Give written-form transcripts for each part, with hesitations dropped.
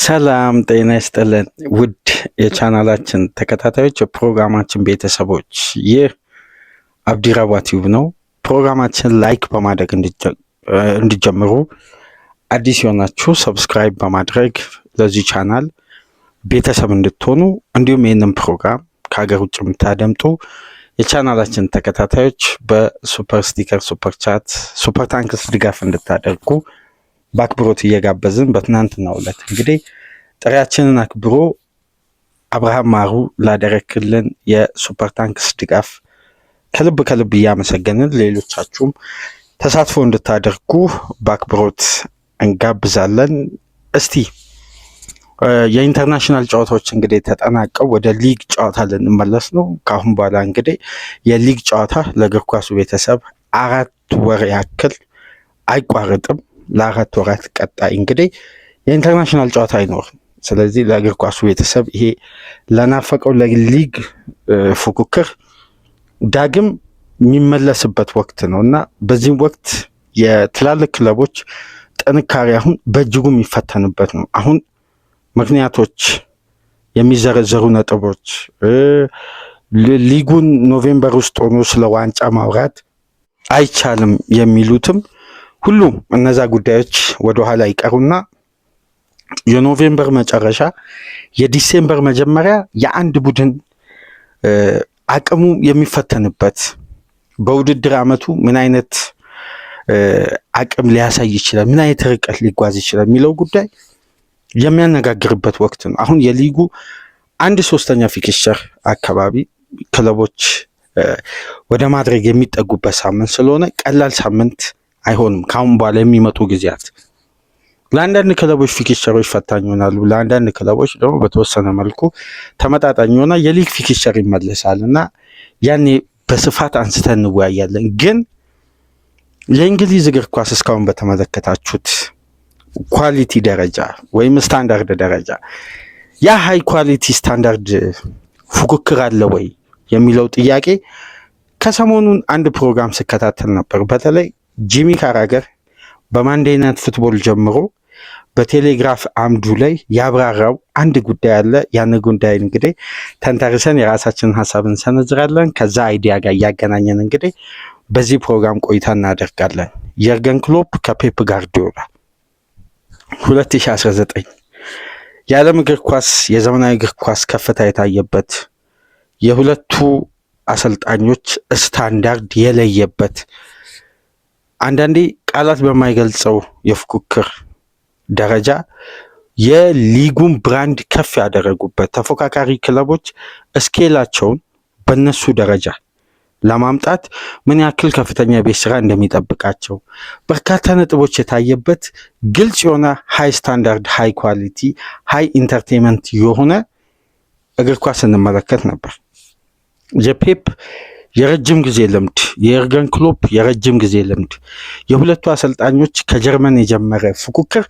ሰላም ጤና ይስጥልን ውድ የቻናላችን ተከታታዮች የፕሮግራማችን ቤተሰቦች፣ ይህ አብዲራዋ ቲዩብ ነው። ፕሮግራማችን ላይክ በማድረግ እንዲጀምሩ፣ አዲስ የሆናችሁ ሰብስክራይብ በማድረግ ለዚህ ቻናል ቤተሰብ እንድትሆኑ፣ እንዲሁም ይህንን ፕሮግራም ከሀገር ውጭ የምታደምጡ የቻናላችን ተከታታዮች በሱፐር ስቲከር፣ ሱፐር ቻት፣ ሱፐር ታንክስ ድጋፍ እንድታደርጉ በአክብሮት እየጋበዝን በትናንትናው ዕለት እንግዲህ ጥሪያችንን አክብሮ አብርሃም ማሩ ላደረክልን የሱፐር ታንክስ ድጋፍ ከልብ እያመሰገንን ሌሎቻችሁም ተሳትፎ እንድታደርጉ በአክብሮት እንጋብዛለን። እስቲ የኢንተርናሽናል ጨዋታዎች እንግዲህ ተጠናቀው ወደ ሊግ ጨዋታ ልንመለስ ነው። ከአሁን በኋላ እንግዲህ የሊግ ጨዋታ ለእግር ኳሱ ቤተሰብ 4 ወር ያክል አይቋረጥም። ለ4 ወራት ቀጣይ እንግዲህ የኢንተርናሽናል ጨዋታ አይኖርም። ስለዚህ ለእግር ኳሱ ቤተሰብ ይሄ ለናፈቀው ለሊግ ፉክክር ዳግም የሚመለስበት ወቅት ነው እና በዚህም ወቅት የትላልቅ ክለቦች ጥንካሬ አሁን በእጅጉ የሚፈተንበት ነው። አሁን ምክንያቶች፣ የሚዘረዘሩ ነጥቦች፣ ሊጉን ኖቬምበር ውስጥ ሆኖ ስለ ዋንጫ ማውራት አይቻልም የሚሉትም ሁሉም እነዛ ጉዳዮች ወደኋላ ይቀሩና የኖቬምበር መጨረሻ የዲሴምበር መጀመሪያ የአንድ ቡድን አቅሙ የሚፈተንበት በውድድር ዓመቱ ምን አይነት አቅም ሊያሳይ ይችላል፣ ምን አይነት ርቀት ሊጓዝ ይችላል የሚለው ጉዳይ የሚያነጋግርበት ወቅት ነው። አሁን የሊጉ 1/3 ፊክስቸር አካባቢ ክለቦች ወደ ማድረግ የሚጠጉበት ሳምንት ስለሆነ ቀላል ሳምንት አይሆንም። ካሁን በኋላ የሚመጡ ጊዜያት ለአንዳንድ ክለቦች ፊክስቸሮች ፈታኝ ይሆናሉ። ለአንዳንድ ክለቦች ደግሞ በተወሰነ መልኩ ተመጣጣኝ ሆና የሊግ ፊክስቸር ይመለሳል እና ያኔ በስፋት አንስተን እንወያያለን። ግን የእንግሊዝ እግር ኳስ እስካሁን በተመለከታችሁት ኳሊቲ ደረጃ ወይም ስታንዳርድ ደረጃ ያ ሃይ ኳሊቲ ስታንዳርድ ፉክክር አለ ወይ የሚለው ጥያቄ ከሰሞኑን አንድ ፕሮግራም ስከታተል ነበር። በተለይ ጂሚ ካራገር በማንዴይ ናይት ፉትቦል ጀምሮ በቴሌግራፍ አምዱ ላይ ያብራራው አንድ ጉዳይ አለ። ያን ጉዳይ እንግዲህ ተንተርሰን የራሳችንን ሀሳብ እንሰነዝራለን። ከዛ አይዲያ ጋር እያገናኘን እንግዲህ በዚህ ፕሮግራም ቆይታ እናደርጋለን። የርገን ክሎፕ ከፔፕ ጋርዲዮላ 2019 የዓለም እግር ኳስ የዘመናዊ እግር ኳስ ከፍታ የታየበት የሁለቱ አሰልጣኞች ስታንዳርድ የለየበት አንዳንዴ ቃላት በማይገልጸው የፉክክር ደረጃ የሊጉን ብራንድ ከፍ ያደረጉበት ተፎካካሪ ክለቦች እስኬላቸውን በነሱ ደረጃ ለማምጣት ምን ያክል ከፍተኛ ቤት ስራ እንደሚጠብቃቸው በርካታ ነጥቦች የታየበት ግልጽ የሆነ ሃይ ስታንዳርድ፣ ሃይ ኳሊቲ፣ ሃይ ኢንተርቴንመንት የሆነ እግር ኳስ እንመለከት ነበር። የፔፕ የረጅም ጊዜ ልምድ፣ የኤርገን ክሎፕ የረጅም ጊዜ ልምድ፣ የሁለቱ አሰልጣኞች ከጀርመን የጀመረ ፉክክር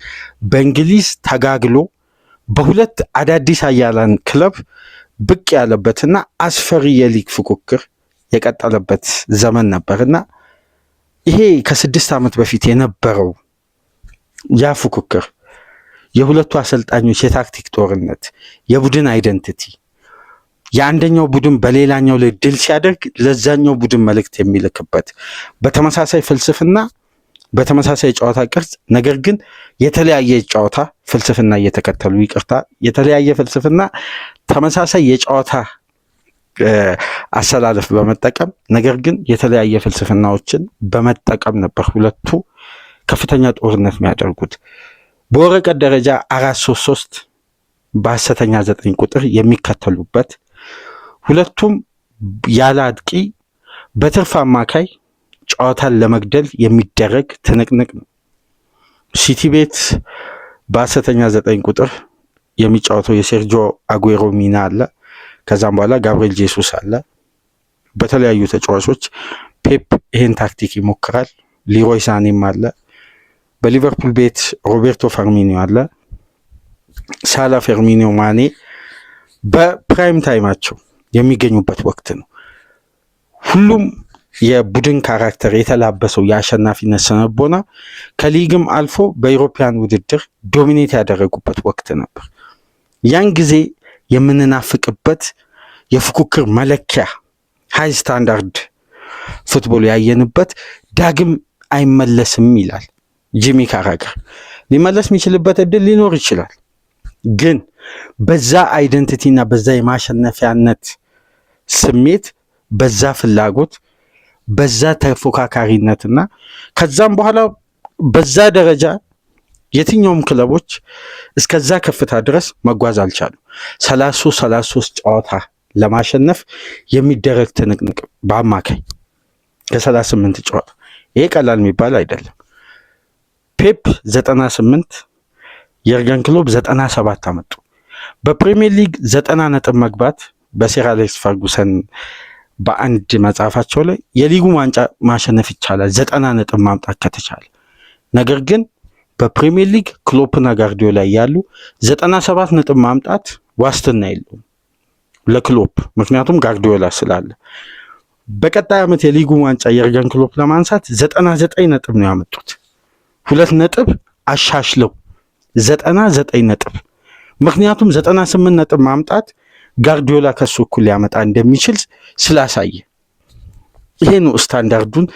በእንግሊዝ ተጋግሎ በሁለት አዳዲስ ኃያላን ክለብ ብቅ ያለበትና አስፈሪ የሊግ ፉክክር የቀጠለበት ዘመን ነበርና ይሄ ከ6 ዓመት በፊት የነበረው ያ ፉክክር የሁለቱ አሰልጣኞች የታክቲክ ጦርነት፣ የቡድን አይደንቲቲ፣ የአንደኛው ቡድን በሌላኛው ላይ ድል ሲያደርግ ለዛኛው ቡድን መልእክት የሚልክበት በተመሳሳይ ፍልስፍና፣ በተመሳሳይ ጨዋታ ቅርጽ፣ ነገር ግን የተለያየ ጨዋታ ፍልስፍና እየተከተሉ የተለያየ ፍልስፍና ተመሳሳይ የጨዋታ አሰላለፍ በመጠቀም ነገር ግን የተለያየ ፍልስፍናዎችን በመጠቀም ነበር ሁለቱ ከፍተኛ ጦርነት የሚያደርጉት። በወረቀት ደረጃ 4-3-3 በሐሰተኛ 9 ቁጥር የሚከተሉበት ሁለቱም ያለ አጥቂ በትርፍ አማካይ ጨዋታን ለመግደል የሚደረግ ትንቅንቅ ነው። ሲቲ ቤት በሐሰተኛ 9 ቁጥር የሚጫወተው የሴርጆ አጉዌሮ ሚና አለ። ከዛም በኋላ ጋብሪኤል ጄሱስ አለ። በተለያዩ ተጫዋቾች ፔፕ ይሄን ታክቲክ ይሞክራል። ሊሮይ ሳኔም አለ። በሊቨርፑል ቤት ሮቤርቶ ፈርሚኒዮ አለ። ሳላ፣ ፈርሚኒዮ፣ ማኔ በፕራይም ታይማቸው የሚገኙበት ወቅት ነው። ሁሉም የቡድን ካራክተር የተላበሰው የአሸናፊነት ስነቦና ከሊግም አልፎ በኢሮፒያን ውድድር ዶሚኔት ያደረጉበት ወቅት ነበር። ያን ጊዜ የምንናፍቅበት የፉክክር መለኪያ ሃይ ስታንዳርድ ፉትቦል ያየንበት ዳግም አይመለስም ይላል ጂሚ ካራገር። ሊመለስ የሚችልበት እድል ሊኖር ይችላል፣ ግን በዛ አይደንቲቲና በዛ የማሸነፊያነት ስሜት፣ በዛ ፍላጎት፣ በዛ ተፎካካሪነትና ከዛም በኋላ በዛ ደረጃ የትኛውም ክለቦች እስከዛ ከፍታ ድረስ መጓዝ አልቻሉ። 33 ጨዋታ ለማሸነፍ የሚደረግ ትንቅንቅ በአማካይ ከ38 ጨዋታ፣ ይሄ ቀላል የሚባል አይደለም። ፔፕ 98 የርገን ክሎፕ 97 አመጡ። በፕሪሚየር ሊግ 90 ነጥብ መግባት በሰር አሌክስ ፈርጉሰን በአንድ መጽሐፋቸው ላይ የሊጉ ዋንጫ ማሸነፍ ይቻላል 90 ነጥብ ማምጣት ከተቻለ። ነገር ግን በፕሪሚየር ሊግ ክሎፕና ጋርዲዮላ ያሉ 97 ነጥብ ማምጣት ዋስትና የለውም ለክሎፕ፣ ምክንያቱም ጋርዲዮላ ስላለ። በቀጣይ ዓመት የሊጉ ዋንጫ የርገን ክሎፕ ለማንሳት 99 ነጥብ ነው ያመጡት። 2 ነጥብ አሻሽለው 99 ነጥብ። ምክንያቱም 98 ነጥብ ማምጣት ጋርዲዮላ ከሱ እኩል ሊያመጣ እንደሚችል ስላሳየ፣ ይሄ ነው ስታንዳርዱን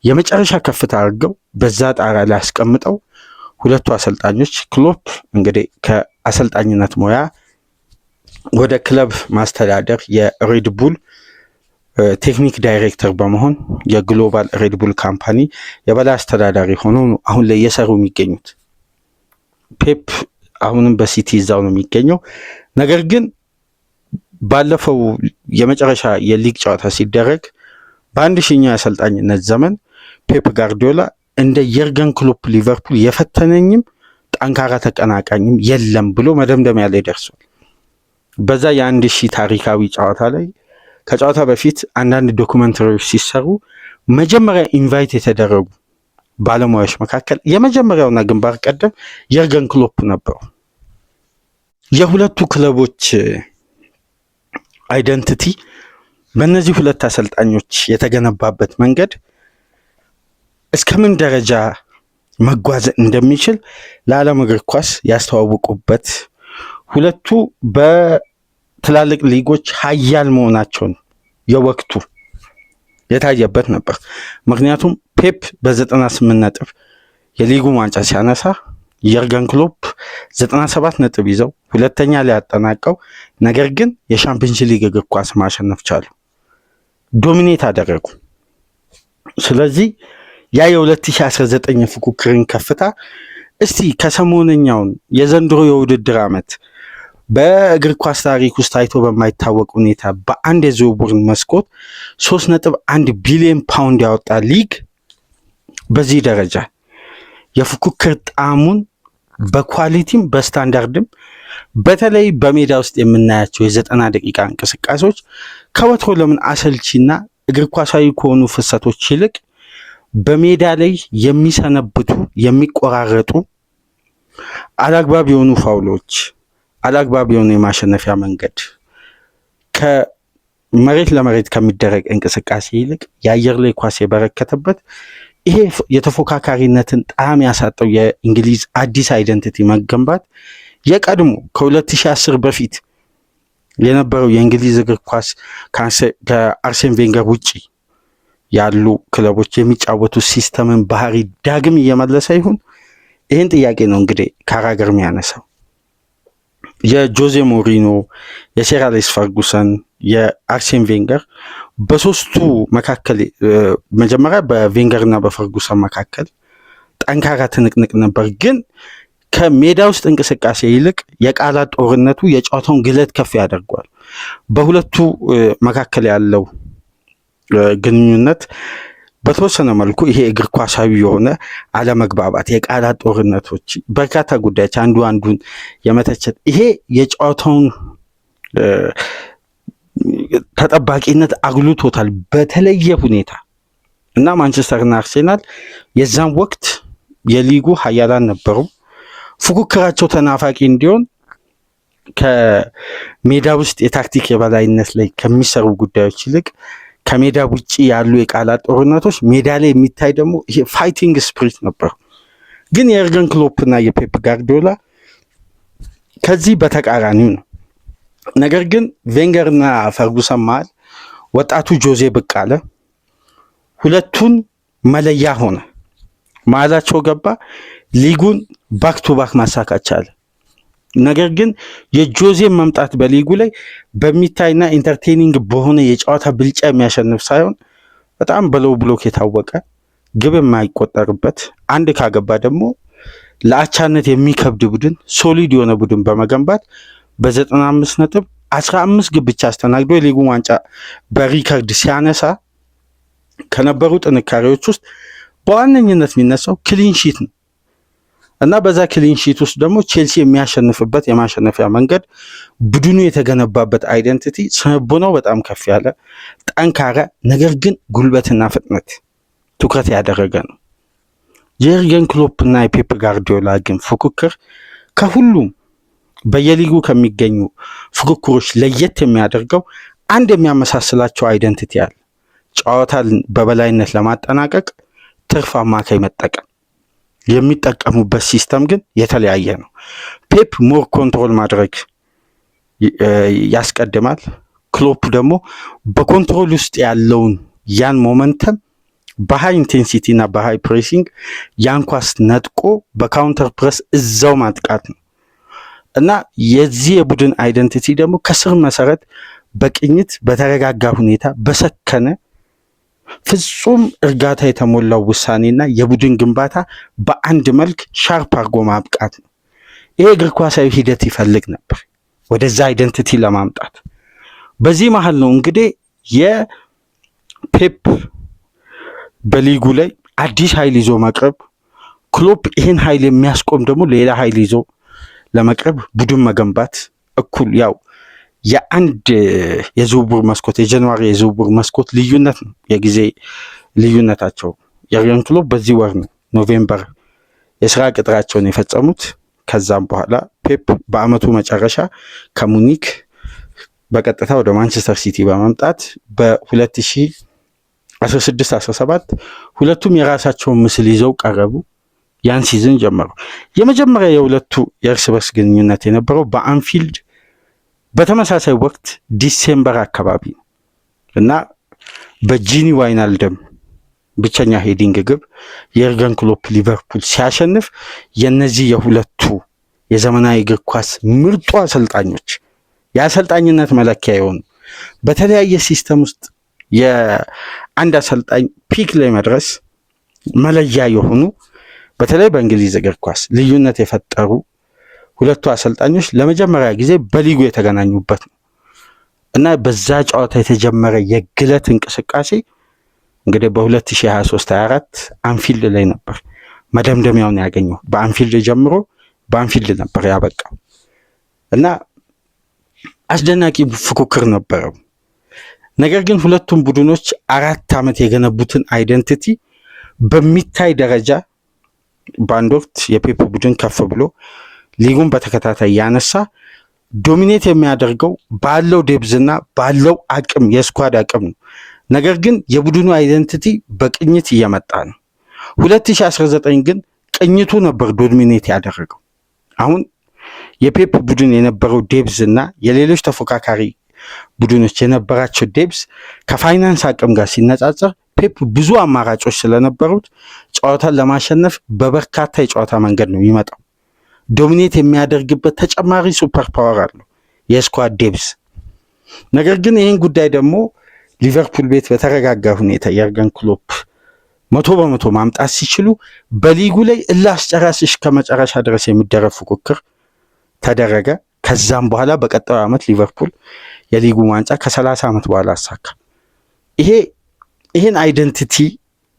የመጨረሻ ከፍታ አድርገው በዛ ጣራ ላይ አስቀምጠው ሁለቱ አሰልጣኞች ክሎፕ እንግዲህ ከአሰልጣኝነት ሙያ ወደ ክለብ ማስተዳደር የሬድቡል ቴክኒክ ዳይሬክተር በመሆን የግሎባል ሬድቡል ካምፓኒ የበላይ አስተዳዳሪ ሆነው ነው አሁን ላይ እየሰሩ የሚገኙት። ፔፕ አሁንም በሲቲ እዛው ነው የሚገኘው። ነገር ግን ባለፈው የመጨረሻ የሊግ ጨዋታ ሲደረግ በ1000ኛው የአሰልጣኝነት ዘመን ፔፕ ጋርዲዮላ እንደ የርገን ክሎፕ ሊቨርፑል የፈተነኝም ጠንካራ ተቀናቃኝም የለም ብሎ መደምደሚያ ላይ ደርሷል። በዛ የ1000 ታሪካዊ ጨዋታ ላይ ከጨዋታ በፊት አንዳንድ ዶኩመንተሪዎች ሲሰሩ መጀመሪያ ኢንቫይት የተደረጉ ባለሙያዎች መካከል የመጀመሪያውና ግንባር ቀደም የርገን ክሎፕ ነበሩ። የሁለቱ ክለቦች አይደንቲቲ በእነዚህ ሁለት አሰልጣኞች የተገነባበት መንገድ እስከምን ደረጃ መጓዝ እንደሚችል ለዓለም እግር ኳስ ያስተዋወቁበት፣ ሁለቱ በትላልቅ ሊጎች ሀያል መሆናቸውን የወቅቱ የታየበት ነበር። ምክንያቱም ፔፕ በ98 ነጥብ የሊጉን ዋንጫ ሲያነሳ የርገን ክሎፕ 97 ነጥብ ይዘው ሁለተኛ ላይ ያጠናቀው፣ ነገር ግን የሻምፒዮንስ ሊግ እግር ኳስ ማሸነፍ ቻሉ፣ ዶሚኔት አደረጉ። ስለዚህ ያ የ2019 የፉክክርን ከፍታ እስቲ ከሰሞነኛውን የዘንድሮ የውድድር ዓመት በእግር ኳስ ታሪክ ውስጥ ታይቶ በማይታወቅ ሁኔታ በአንድ የዝውውር መስኮት 3.1 ቢሊዮን ፓውንድ ያወጣ ሊግ በዚህ ደረጃ የፉክክር ጣዕሙን በኳሊቲም በስታንዳርድም በተለይ በሜዳ ውስጥ የምናያቸው የ90 ደቂቃ እንቅስቃሴዎች ከወትሮ ለምን አሰልቺና እግር ኳሳዊ ከሆኑ ፍሰቶች ይልቅ በሜዳ ላይ የሚሰነብቱ የሚቆራረጡ አላግባብ የሆኑ ፋውሎች፣ አላግባብ የሆኑ የማሸነፊያ መንገድ ከመሬት ለመሬት ከሚደረግ እንቅስቃሴ ይልቅ የአየር ላይ ኳስ የበረከተበት ይሄ የተፎካካሪነትን ጣዕም ያሳጠው የእንግሊዝ አዲስ አይደንቲቲ መገንባት የቀድሞ ከ2010 በፊት የነበረው የእንግሊዝ እግር ኳስ ከአርሴን ቬንገር ውጪ ያሉ ክለቦች የሚጫወቱ ሲስተምን ባህሪ ዳግም እየመለሰ ይሁን? ይህን ጥያቄ ነው እንግዲህ ካራገር የሚያነሳው። የጆዜ ሞሪኖ፣ የሰር አሌክስ ፈርጉሰን፣ የአርሴን ቬንገር በሶስቱ መካከል መጀመሪያ በቬንገርና በፈርጉሰን መካከል ጠንካራ ትንቅንቅ ነበር። ግን ከሜዳ ውስጥ እንቅስቃሴ ይልቅ የቃላት ጦርነቱ የጨዋታውን ግለት ከፍ ያደርጓል። በሁለቱ መካከል ያለው ግንኙነት በተወሰነ መልኩ ይሄ እግር ኳሳዊ የሆነ አለመግባባት፣ የቃላት ጦርነቶች፣ በርካታ ጉዳዮች አንዱ አንዱን የመተቸት ይሄ የጨዋታውን ተጠባቂነት አግሉቶታል በተለየ ሁኔታ እና ማንቸስተርና አርሴናል የዛን ወቅት የሊጉ ሀያላን ነበሩ። ፉክክራቸው ተናፋቂ እንዲሆን ከሜዳ ውስጥ የታክቲክ የበላይነት ላይ ከሚሰሩ ጉዳዮች ይልቅ ከሜዳ ውጪ ያሉ የቃላት ጦርነቶች፣ ሜዳ ላይ የሚታይ ደግሞ ይሄ ፋይቲንግ ስፕሪት ነበሩ። ግን የኤርገን ክሎፕ እና የፔፕ ጋርዲዮላ ከዚህ በተቃራኒው ነው። ነገር ግን ቬንገርና ፈርጉሰን መሃል ወጣቱ ጆዜ ብቅ አለ። ሁለቱን መለያ ሆነ፣ መሀላቸው ገባ። ሊጉን ባክ ቱ ባክ ማሳካት ቻለ። ነገር ግን የጆዜ መምጣት በሊጉ ላይ በሚታይና ኢንተርቴኒንግ በሆነ የጨዋታ ብልጫ የሚያሸንፍ ሳይሆን በጣም በሎው ብሎክ የታወቀ ግብ የማይቆጠርበት አንድ ካገባ ደግሞ ለአቻነት የሚከብድ ቡድን ሶሊድ የሆነ ቡድን በመገንባት በ95 ነጥብ 15 ግብ ብቻ አስተናግዶ የሊጉን ዋንጫ በሪከርድ ሲያነሳ ከነበሩ ጥንካሬዎች ውስጥ በዋነኝነት የሚነሳው ክሊንሺት ነው እና በዛ ክሊንሺት ውስጥ ደግሞ ቼልሲ የሚያሸንፍበት የማሸነፊያ መንገድ ቡድኑ የተገነባበት አይደንቲቲ ስነቦናው በጣም ከፍ ያለ ጠንካራ፣ ነገር ግን ጉልበትና ፍጥነት ትኩረት ያደረገ ነው። የኤርገን ክሎፕ እና የፔፕ ጋርዲዮላ ግን ፉክክር ከሁሉም በየሊጉ ከሚገኙ ፉክክሮች ለየት የሚያደርገው አንድ የሚያመሳስላቸው አይደንቲቲ አለ። ጨዋታን በበላይነት ለማጠናቀቅ ትርፍ አማካይ መጠቀም። የሚጠቀሙበት ሲስተም ግን የተለያየ ነው። ፔፕ ሞር ኮንትሮል ማድረግ ያስቀድማል። ክሎፕ ደግሞ በኮንትሮል ውስጥ ያለውን ያን ሞመንተም በሃይ ኢንቴንሲቲ እና በሃይ ፕሬሲንግ ያን ኳስ ነጥቆ በካውንተር ፕረስ እዛው ማጥቃት ነው እና የዚህ የቡድን አይደንቲቲ ደግሞ ከስር መሰረት በቅኝት በተረጋጋ ሁኔታ በሰከነ ፍጹም እርጋታ የተሞላው ውሳኔና የቡድን ግንባታ በአንድ መልክ ሻርፕ አድርጎ ማብቃት ነው። ይሄ እግር ኳሳዊ ሂደት ይፈልግ ነበር ወደዛ አይደንቲቲ ለማምጣት። በዚህ መሀል ነው እንግዲህ የፔፕ በሊጉ ላይ አዲስ ኃይል ይዞ መቅረብ፣ ክሎፕ ይህን ኃይል የሚያስቆም ደግሞ ሌላ ኃይል ይዞ ለመቅረብ ቡድን መገንባት እኩል ያው የአንድ የዝውውር መስኮት የጃንዋሪ የዝውውር መስኮት ልዩነት ነው የጊዜ ልዩነታቸው። የኤርገን ክሎፕ በዚህ ወር ነው ኖቬምበር የስራ ቅጥራቸውን የፈጸሙት። ከዛም በኋላ ፔፕ በአመቱ መጨረሻ ከሙኒክ በቀጥታ ወደ ማንቸስተር ሲቲ በመምጣት በ2016-17 ሁለቱም የራሳቸውን ምስል ይዘው ቀረቡ። ያን ሲዝን ጀመሩ። የመጀመሪያ የሁለቱ የእርስ በርስ ግንኙነት የነበረው በአንፊልድ በተመሳሳይ ወቅት ዲሴምበር አካባቢ ነው እና በጂኒ ዋይናልደም ብቸኛ ሄዲንግ ግብ የኤርገን ክሎፕ ሊቨርፑል ሲያሸንፍ የነዚህ የሁለቱ የዘመናዊ እግር ኳስ ምርጡ አሰልጣኞች የአሰልጣኝነት መለኪያ የሆኑ በተለያየ ሲስተም ውስጥ የአንድ አሰልጣኝ ፒክ ላይ መድረስ መለያ የሆኑ በተለይ በእንግሊዝ እግር ኳስ ልዩነት የፈጠሩ ሁለቱ አሰልጣኞች ለመጀመሪያ ጊዜ በሊጉ የተገናኙበት ነው እና በዛ ጨዋታ የተጀመረ የግለት እንቅስቃሴ እንግዲህ በ2023-24 አንፊልድ ላይ ነበር መደምደሚያውን ያገኘው። በአንፊልድ ጀምሮ በአንፊልድ ነበር ያበቃው እና አስደናቂ ፉክክር ነበረው። ነገር ግን ሁለቱም ቡድኖች 4 ዓመት የገነቡትን አይደንቲቲ በሚታይ ደረጃ በአንድ ወቅት የፔፕ ቡድን ከፍ ብሎ ሊጉን በተከታታይ ያነሳ ዶሚኔት የሚያደርገው ባለው ዴብዝና ባለው አቅም የስኳድ አቅም ነው። ነገር ግን የቡድኑ አይደንቲቲ በቅኝት እየመጣ ነው። 2019 ግን ቅኝቱ ነበር ዶሚኔት ያደረገው። አሁን የፔፕ ቡድን የነበረው ዴብዝ እና የሌሎች ተፎካካሪ ቡድኖች የነበራቸው ዴብዝ ከፋይናንስ አቅም ጋር ሲነጻጸር ፔፕ ብዙ አማራጮች ስለነበሩት ጨዋታን ለማሸነፍ በበርካታ የጨዋታ መንገድ ነው የሚመጣው። ዶሚኔት የሚያደርግበት ተጨማሪ ሱፐር ፓወር አለው የስኳድ ዴብዝ። ነገር ግን ይህን ጉዳይ ደግሞ ሊቨርፑል ቤት በተረጋጋ ሁኔታ የኤርገን ክሎፕ 100% ማምጣት ሲችሉ በሊጉ ላይ እላስጨራሽ ከመጨረሻ ድረስ የሚደረግ ፉክክር ተደረገ። ከዛም በኋላ በቀጣዩ ዓመት ሊቨርፑል የሊጉ ዋንጫ ከ30 ዓመት በኋላ አሳካ። ይሄን አይደንቲቲ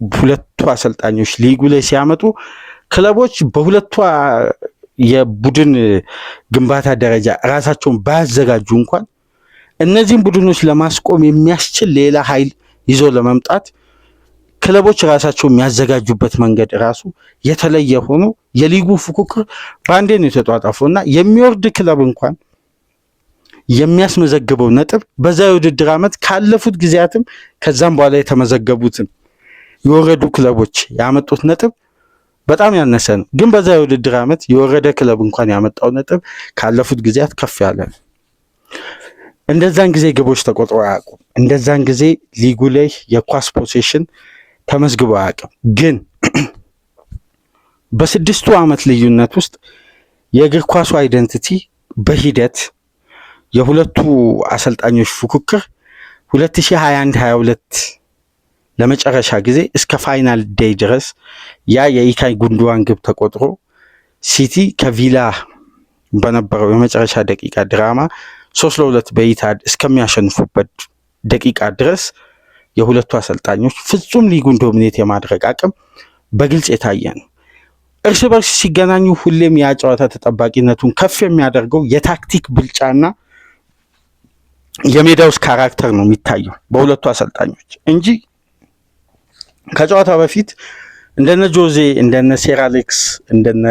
ሁለቱ አሰልጣኞች ሊጉ ላይ ሲያመጡ ክለቦች በሁለቱ የቡድን ግንባታ ደረጃ ራሳቸውን ባያዘጋጁ እንኳን እነዚህን ቡድኖች ለማስቆም የሚያስችል ሌላ ኃይል ይዞ ለመምጣት ክለቦች ራሳቸው የሚያዘጋጁበት መንገድ ራሱ የተለየ ሆኖ የሊጉ ፉክክር በአንዴ ነው የተጧጧፈው እና የሚወርድ ክለብ እንኳን የሚያስመዘግበው ነጥብ በዛ የውድድር ዓመት ካለፉት ጊዜያትም ከዛም በኋላ የተመዘገቡትን የወረዱ ክለቦች ያመጡት ነጥብ በጣም ያነሰ ነው። ግን በዛ የውድድር ዓመት የወረደ ክለብ እንኳን ያመጣው ነጥብ ካለፉት ጊዜያት ከፍ ያለ ነው። እንደዛን ጊዜ ግቦች ተቆጥሮ አያውቁም። እንደዛን ጊዜ ሊጉ ላይ የኳስ ፖሴሽን ተመዝግቦ አያውቅም። ግን በስድስቱ ዓመት ልዩነት ውስጥ የእግር ኳሱ አይደንቲቲ በሂደት የሁለቱ አሰልጣኞች ፉክክር 2021-22 ለመጨረሻ ጊዜ እስከ ፋይናል ዴይ ድረስ ያ የኢካይ ጉንዶዋን ግብ ተቆጥሮ ሲቲ ከቪላ በነበረው የመጨረሻ ደቂቃ ድራማ 3-2 በኢታድ እስከሚያሸንፉበት ደቂቃ ድረስ የሁለቱ አሰልጣኞች ፍጹም ሊጉን ዶሚኔት የማድረግ አቅም በግልጽ የታየ ነው። እርስ በርስ ሲገናኙ ሁሌም ያ ጨዋታ ተጠባቂነቱን ከፍ የሚያደርገው የታክቲክ ብልጫና የሜዳ ውስጥ ካራክተር ነው የሚታየው በሁለቱ አሰልጣኞች እንጂ ከጨዋታ በፊት እንደነ ጆዜ እንደነ ሴር አሌክስ እንደነ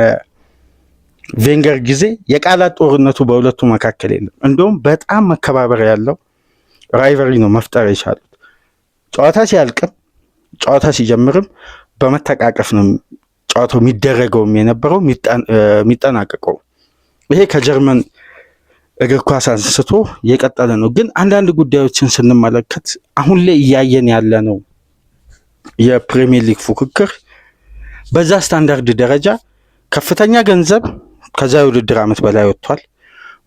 ቬንገር ጊዜ የቃላት ጦርነቱ በሁለቱ መካከል የለም። እንደውም በጣም መከባበር ያለው ራይቨሪ ነው መፍጠር የቻሉት። ጨዋታ ሲያልቅም ጨዋታ ሲጀምርም በመተቃቀፍ ነው ጨዋታው የሚደረገውም የነበረው የሚጠናቀቀው። ይሄ ከጀርመን እግር ኳስ አንስቶ የቀጠለ ነው። ግን አንዳንድ ጉዳዮችን ስንመለከት አሁን ላይ እያየን ያለ ነው የፕሪሚየር ሊግ ፉክክር በዛ ስታንዳርድ ደረጃ ከፍተኛ ገንዘብ ከዛ የውድድር ዓመት በላይ ወጥቷል።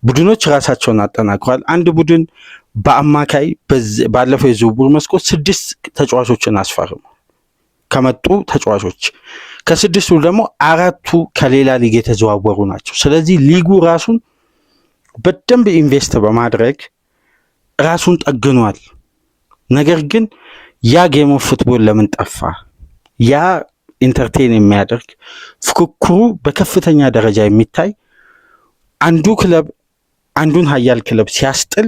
ቡድኖች ራሳቸውን አጠናክሯል። አንድ ቡድን በአማካይ ባለፈው የዝውውር መስኮት 6 ተጫዋቾችን አስፈርሟል። ከመጡ ተጫዋቾች ከ6ቱ ደግሞ 4ቱ ከሌላ ሊግ የተዘዋወሩ ናቸው። ስለዚህ ሊጉ ራሱን በደንብ ኢንቨስት በማድረግ ራሱን ጠግኗል። ነገር ግን ያ ጌም ኦፍ ፉትቦል ለምን ጠፋ? ያ ኢንተርቴን የሚያደርግ ፉክክሩ በከፍተኛ ደረጃ የሚታይ አንዱ ክለብ አንዱን ሀያል ክለብ ሲያስጥል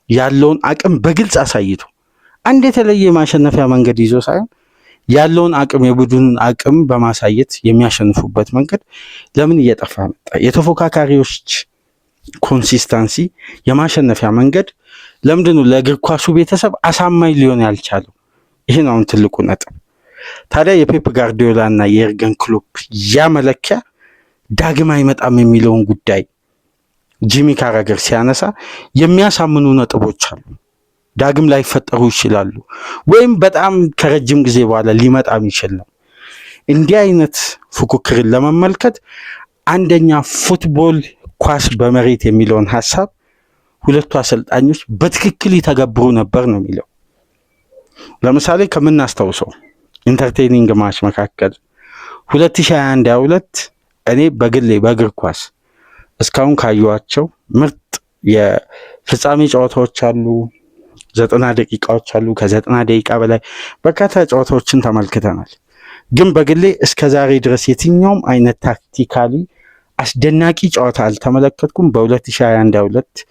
ያለውን አቅም በግልጽ አሳይቶ አንድ የተለየ ማሸነፊያ መንገድ ይዞ ሳይሆን ያለውን አቅም የቡድኑን አቅም በማሳየት የሚያሸንፉበት መንገድ ለምን እየጠፋ መጣ? የተፎካካሪዎች ኮንሲስተንሲ የማሸነፊያ መንገድ ለምንድን ነው ለእግር ኳሱ ቤተሰብ አሳማኝ ሊሆን ያልቻለው? ይሄ ነው አሁን ትልቁ ነጥብ። ታዲያ የፔፕ ጋርዲዮላ እና የኤርገን ክሎፕ ያ መለኪያ ዳግም አይመጣም የሚለውን ጉዳይ ጂሚ ካራገር ሲያነሳ የሚያሳምኑ ነጥቦች አሉ። ዳግም ላይፈጠሩ ይችላሉ ወይም በጣም ከረጅም ጊዜ በኋላ ሊመጣም ይችላል። እንዲህ አይነት ፉክክርን ለመመልከት አንደኛ ፉትቦል ኳስ በመሬት የሚለውን ሐሳብ ሁለቱ አሰልጣኞች በትክክል ይተገብሩ ነበር ነው የሚለው። ለምሳሌ ከምናስታውሰው ኢንተርቴኒንግ ማች መካከል 2021-22 እኔ በግሌ በእግር ኳስ እስካሁን ካዩዋቸው ምርጥ የፍጻሜ ጨዋታዎች አሉ። 90 ደቂቃዎች አሉ። ከ90 ደቂቃ በላይ በርካታ ጨዋታዎችን ተመልክተናል። ግን በግሌ እስከ ዛሬ ድረስ የትኛውም አይነት ታክቲካሊ አስደናቂ ጨዋታ አልተመለከትኩም። በ2021-22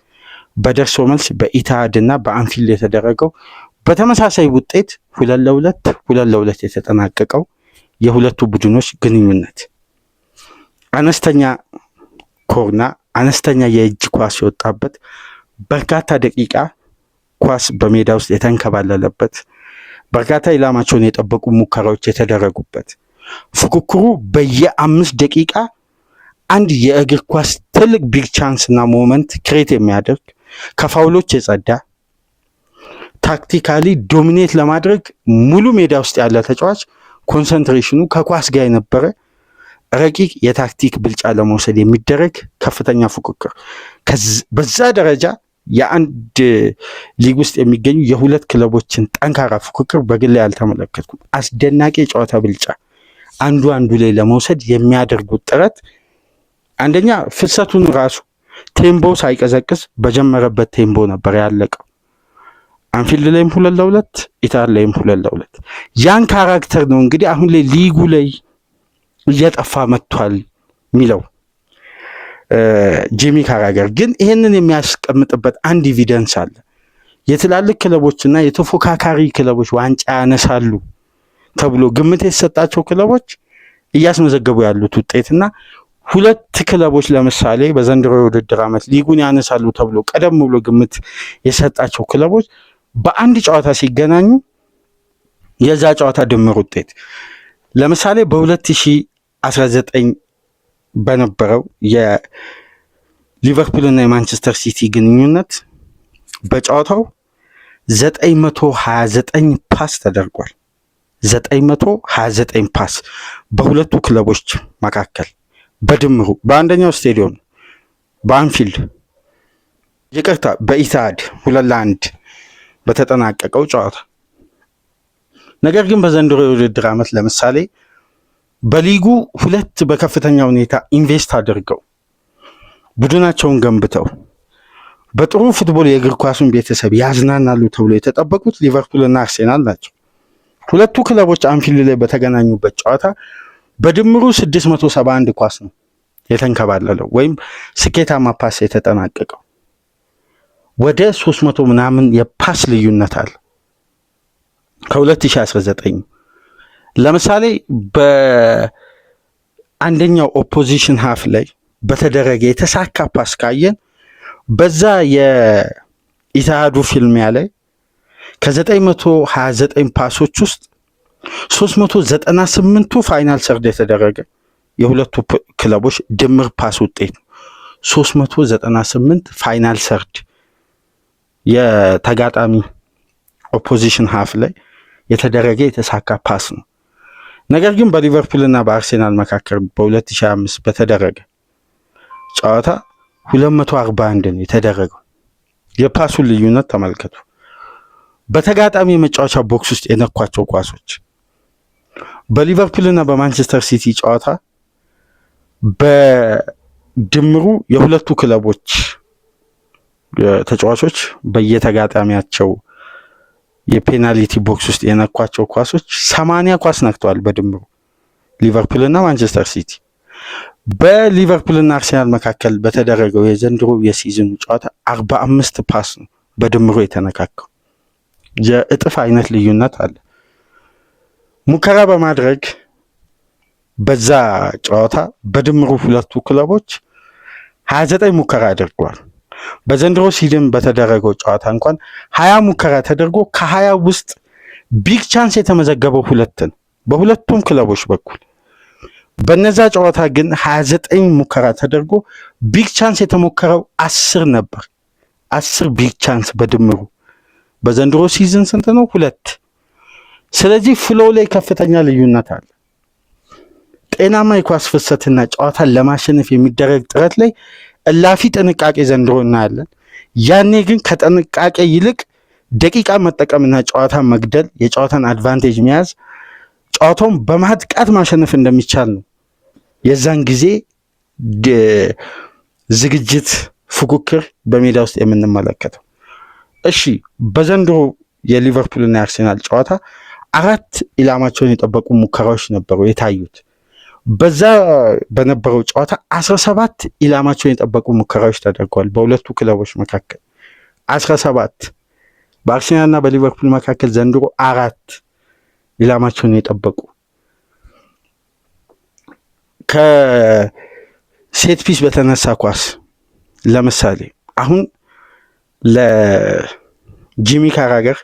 በደርሶ መልስ በኢታሃድ እና በአንፊልድ የተደረገው በተመሳሳይ ውጤት 2-2 የተጠናቀቀው የሁለቱ ቡድኖች ግንኙነት አነስተኛ ኮርና አነስተኛ የእጅ ኳስ የወጣበት በርካታ ደቂቃ ኳስ በሜዳ ውስጥ የተንከባለለበት በርካታ ኢላማቸውን የጠበቁ ሙከራዎች የተደረጉበት ፉክክሩ በየ5 ደቂቃ አንድ የእግር ኳስ ትልቅ ቢግ ቻንስ እና ሞመንት ክሬት የሚያደርግ ከፋውሎች የጸዳ ታክቲካሊ ዶሚኔት ለማድረግ ሙሉ ሜዳ ውስጥ ያለ ተጫዋች ኮንሰንትሬሽኑ ከኳስ ጋር የነበረ ረቂቅ የታክቲክ ብልጫ ለመውሰድ የሚደረግ ከፍተኛ ፉክክር በዛ ደረጃ የአንድ ሊግ ውስጥ የሚገኙ የሁለት ክለቦችን ጠንካራ ፉክክር በግል ያልተመለከትኩም። አስደናቂ የጨዋታ ብልጫ አንዱ ላይ ለመውሰድ የሚያደርጉት ጥረት አንደኛ ፍልሰቱን ራሱ ቴምቦ ሳይቀዘቅዝ በጀመረበት ቴምቦ ነበር ያለቀው። አንፊልድ ላይም 2-2 ኢታድ ላይም 2-2 ያን ካራክተር ነው እንግዲህ አሁን ላይ ሊጉ ላይ እየጠፋ መጥቷል የሚለው ጂሚ ካራገር። ግን ይሄንን የሚያስቀምጥበት አንድ ኤቪደንስ አለ። የትላልቅ ክለቦችና የተፎካካሪ ክለቦች ዋንጫ ያነሳሉ ተብሎ ግምት የተሰጣቸው ክለቦች እያስመዘገቡ ያሉት ውጤትና ሁለት ክለቦች ለምሳሌ በዘንድሮ የውድድር ዓመት ሊጉን ያነሳሉ ተብሎ ቀደም ብሎ ግምት የሰጣቸው ክለቦች በአንድ ጨዋታ ሲገናኙ የዛ ጨዋታ ድምር ውጤት ለምሳሌ በ2019 በነበረው የሊቨርፑል እና የማንቸስተር ሲቲ ግንኙነት በጨዋታው 929 ፓስ ተደርጓል። 929 ፓስ በሁለቱ ክለቦች መካከል በድምሩ በአንደኛው ስቴዲየም በአንፊልድ ይቅርታ በኢትሃድ 2-1 በተጠናቀቀው ጨዋታ። ነገር ግን በዘንድሮ የውድድር ዓመት ለምሳሌ በሊጉ ሁለት በከፍተኛ ሁኔታ ኢንቨስት አድርገው ቡድናቸውን ገንብተው በጥሩ ፉትቦል የእግር ኳሱን ቤተሰብ ያዝናናሉ ተብሎ የተጠበቁት ሊቨርፑል እና አርሴናል ናቸው። ሁለቱ ክለቦች አንፊልድ ላይ በተገናኙበት ጨዋታ በድምሩ 671 ኳስ ነው የተንከባለለው ወይም ስኬታማ ፓስ የተጠናቀቀው። ወደ 300 ምናምን የፓስ ልዩነት አለ ከ2019 ለምሳሌ በአንደኛው ኦፖዚሽን ሃፍ ላይ በተደረገ የተሳካ ፓስ ካየን በዛ የኢትሃዱ ፊልሚያ ላይ ከ929 ፓሶች ውስጥ 398ቱ ፋይናል ሰርድ የተደረገ የሁለቱ ክለቦች ድምር ፓስ ውጤት ነው። 398 ፋይናል ሰርድ የተጋጣሚ ኦፖዚሽን ሃፍ ላይ የተደረገ የተሳካ ፓስ ነው። ነገር ግን በሊቨርፑል እና በአርሴናል መካከል በ2025 በተደረገ ጨዋታ 241 ነው የተደረገው። የፓሱን ልዩነት ተመልከቱ። በተጋጣሚ የመጫወቻ ቦክስ ውስጥ የነኳቸው ኳሶች በሊቨርፑል እና በማንቸስተር ሲቲ ጨዋታ በድምሩ የሁለቱ ክለቦች ተጫዋቾች በየተጋጣሚያቸው የፔናልቲ ቦክስ ውስጥ የነኳቸው ኳሶች 80 ኳስ ነክተዋል በድምሩ ሊቨርፑል እና ማንቸስተር ሲቲ። በሊቨርፑል እና አርሴናል መካከል በተደረገው የዘንድሮ የሲዝኑ ጨዋታ 45 ፓስ ነው በድምሩ የተነካከው። የእጥፍ አይነት ልዩነት አለ። ሙከራ በማድረግ በዛ ጨዋታ በድምሩ ሁለቱ ክለቦች 29 ሙከራ አድርገዋል። በዘንድሮ ሲዝን በተደረገው ጨዋታ እንኳን 20 ሙከራ ተደርጎ ከ20 ውስጥ ቢግ ቻንስ የተመዘገበው ሁለት ነው በሁለቱም ክለቦች በኩል። በነዛ ጨዋታ ግን 29 ሙከራ ተደርጎ ቢግ ቻንስ የተሞከረው 10 ነበር። 10 ቢግ ቻንስ በድምሩ በዘንድሮ ሲዝን ስንት ነው? 2። ስለዚህ ፍሎው ላይ ከፍተኛ ልዩነት አለ። ጤናማ የኳስ ፍሰትና ጨዋታን ለማሸነፍ የሚደረግ ጥረት ላይ እላፊ ጥንቃቄ ዘንድሮ እናያለን። ያኔ ግን ከጥንቃቄ ይልቅ ደቂቃ መጠቀምና ጨዋታን መግደል፣ የጨዋታን አድቫንቴጅ መያዝ፣ ጨዋታውን በማጥቃት ማሸነፍ እንደሚቻል ነው የዛን ጊዜ ዝግጅት፣ ፉክክር በሜዳ ውስጥ የምንመለከተው። እሺ በዘንድሮ የሊቨርፑልና የአርሴናል ጨዋታ 4 ኢላማቸውን የጠበቁ ሙከራዎች ነበሩ የታዩት። በዛ በነበረው ጨዋታ 17 ኢላማቸውን የጠበቁ ሙከራዎች ተደርገዋል በሁለቱ ክለቦች መካከል 17። በአርሴናልና በሊቨርፑል መካከል ዘንድሮ 4 ኢላማቸውን የጠበቁ። ከሴት ፒስ በተነሳ ኳስ ለምሳሌ አሁን ለጂሚ ካራገር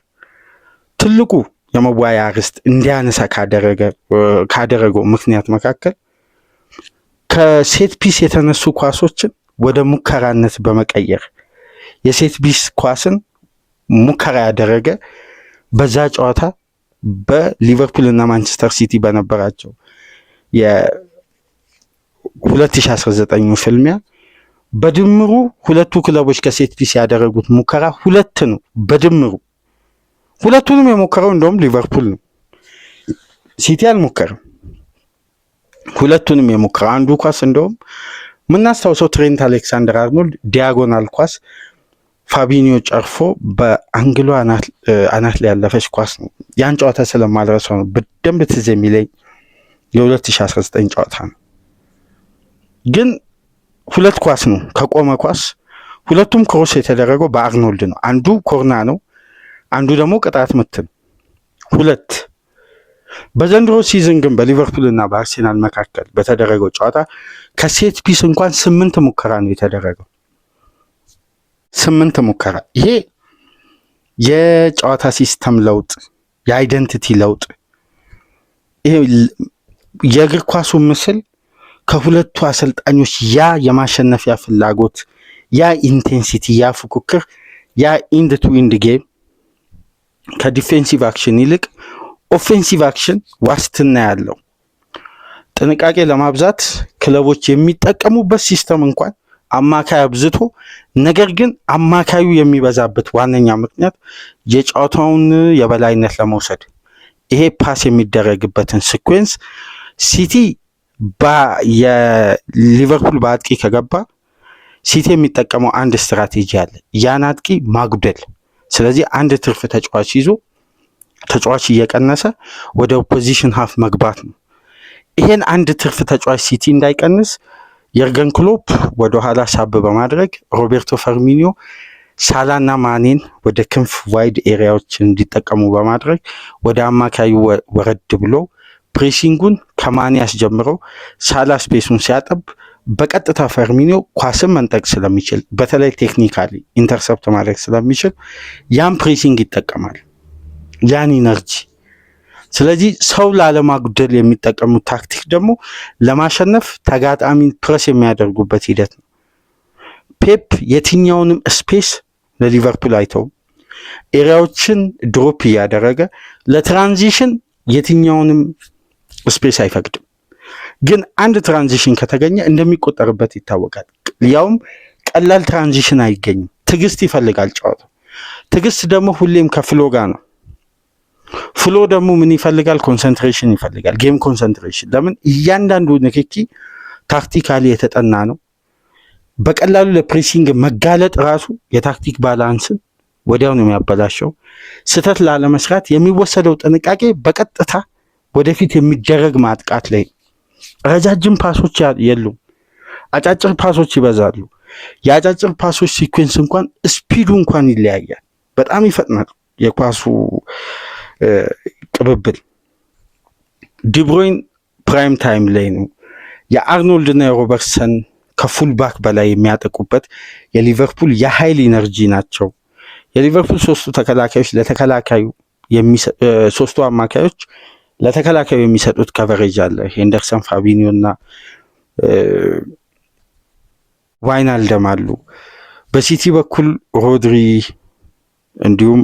ትልቁ የመዋያ ርዕስ እንዲያነሳ ካደረገው ምክንያት መካከል ከሴት ፒስ የተነሱ ኳሶችን ወደ ሙከራነት በመቀየር የሴት ፒስ ኳስን ሙከራ ያደረገ በዛ ጨዋታ በሊቨርፑል እና ማንቸስተር ሲቲ በነበራቸው የ2019 ፍልሚያ በድምሩ ሁለቱ ክለቦች ከሴት ፒስ ያደረጉት ሙከራ 2 ነው በድምሩ። ሁለቱንም የሞከረው እንደውም ሊቨርፑል ነው፣ ሲቲ አልሞከረም። ሁለቱንም የሞከረው አንዱ ኳስ እንደውም ምናስታውሰው ትሬንት አሌክሳንደር አርኖልድ ዲያጎናል ኳስ ፋቢኒዮ ጨርፎ በአንግሎ አናት ላይ ያለፈች ኳስ ነው። ያን ጨዋታ ስለማልረሳው ነው በደንብ ትዝ የሚለኝ የ2019 ጨዋታ ነው። ግን 2 ኳስ ነው ከቆመ ኳስ፣ ሁለቱም ክሮስ የተደረገው በአርኖልድ ነው። አንዱ ኮርና ነው፣ አንዱ ደግሞ ቅጣት ምት ነው። በዘንድሮ ሲዝን ግን በሊቨርፑል እና በአርሴናል መካከል በተደረገው ጨዋታ ከሴት ፒስ እንኳን 8 ሙከራ ነው የተደረገው። 8 ሙከራ። ይሄ የጨዋታ ሲስተም ለውጥ፣ የአይደንቲቲ ለውጥ፣ ይሄ የእግር ኳሱ ምስል ከሁለቱ አሰልጣኞች ያ የማሸነፊያ ፍላጎት፣ ያ ኢንቴንሲቲ፣ ያ ፉክክር፣ ያ ኢንድ ቱ ኢንድ ጌም ከዲፌንሲቭ አክሽን ይልቅ ኦፌንሲቭ አክሽን ዋስትና ያለው ጥንቃቄ ለማብዛት ክለቦች የሚጠቀሙበት ሲስተም እንኳን አማካይ አብዝቶ፣ ነገር ግን አማካዩ የሚበዛበት ዋነኛ ምክንያት የጨዋታውን የበላይነት ለመውሰድ ይሄ ፓስ የሚደረግበትን ሲኩዌንስ ሲቲ የሊቨርፑል በአጥቂ ከገባ ሲቲ የሚጠቀመው አንድ ስትራቴጂ አለ፣ ያን አጥቂ ማጉደል። ስለዚህ አንድ ትርፍ ተጫዋች ይዞ ተጫዋች እየቀነሰ ወደ ኦፖዚሽን ሃፍ መግባት ነው። ይሄን አንድ ትርፍ ተጫዋች ሲቲ እንዳይቀንስ የርገን ክሎፕ ወደ ኋላ ሳብ በማድረግ ሮቤርቶ ፈርሚኒዮ፣ ሳላና ማኔን ወደ ክንፍ ዋይድ ኤሪያዎች እንዲጠቀሙ በማድረግ ወደ አማካዩ ወረድ ብሎ ፕሬሲንጉን ከማኔ ያስጀምረው ሳላ ስፔሱን ሲያጠብ በቀጥታ ፈርሚኒዮ ኳስን መንጠቅ ስለሚችል በተለይ ቴክኒካሊ ኢንተርሰፕት ማድረግ ስለሚችል ያን ፕሬሲንግ ይጠቀማል፣ ያን ኢነርጂ። ስለዚህ ሰው ላለማጉደል የሚጠቀሙት ታክቲክ ደግሞ ለማሸነፍ ተጋጣሚ ፕረስ የሚያደርጉበት ሂደት ነው። ፔፕ የትኛውንም ስፔስ ለሊቨርፑል አይተው ኤሪያዎችን ድሮፕ እያደረገ ለትራንዚሽን የትኛውንም ስፔስ አይፈቅድም። ግን አንድ ትራንዚሽን ከተገኘ እንደሚቆጠርበት ይታወቃል። ያውም ቀላል ትራንዚሽን አይገኝም። ትዕግስት ይፈልጋል ጨዋታው። ትዕግስት ደግሞ ሁሌም ከፍሎ ጋር ነው። ፍሎ ደግሞ ምን ይፈልጋል? ኮንሰንትሬሽን ይፈልጋል። ጌም ኮንሰንትሬሽን። ለምን? እያንዳንዱ ንክኪ ታክቲካሊ የተጠና ነው። በቀላሉ ለፕሬሲንግ መጋለጥ ራሱ የታክቲክ ባላንስን ወዲያው ነው የሚያበላሸው። ስህተት ላለመስራት የሚወሰደው ጥንቃቄ በቀጥታ ወደፊት የሚደረግ ማጥቃት ላይ ረጃጅም ፓሶች የሉም፣ አጫጭር ፓሶች ይበዛሉ። የአጫጭር ፓሶች ሲኩዌንስ እንኳን ስፒዱ እንኳን ይለያያል፣ በጣም ይፈጥናል የኳሱ ቅብብል። ዲብሮይን ፕራይም ታይም ላይ ነው። የአርኖልድ እና የሮበርትሰን ከፉል ባክ በላይ የሚያጠቁበት የሊቨርፑል የኃይል ኢነርጂ ናቸው። የሊቨርፑል ሶስቱ ተከላካዮች ለተከላካዩ ሶስቱ አማካዮች ለተከላካዩ የሚሰጡት ከቨሬጅ አለ። ሄንደርሰን፣ ፋቢኒዮ እና ዋይናልደም አሉ። በሲቲ በኩል ሮድሪ እንዲሁም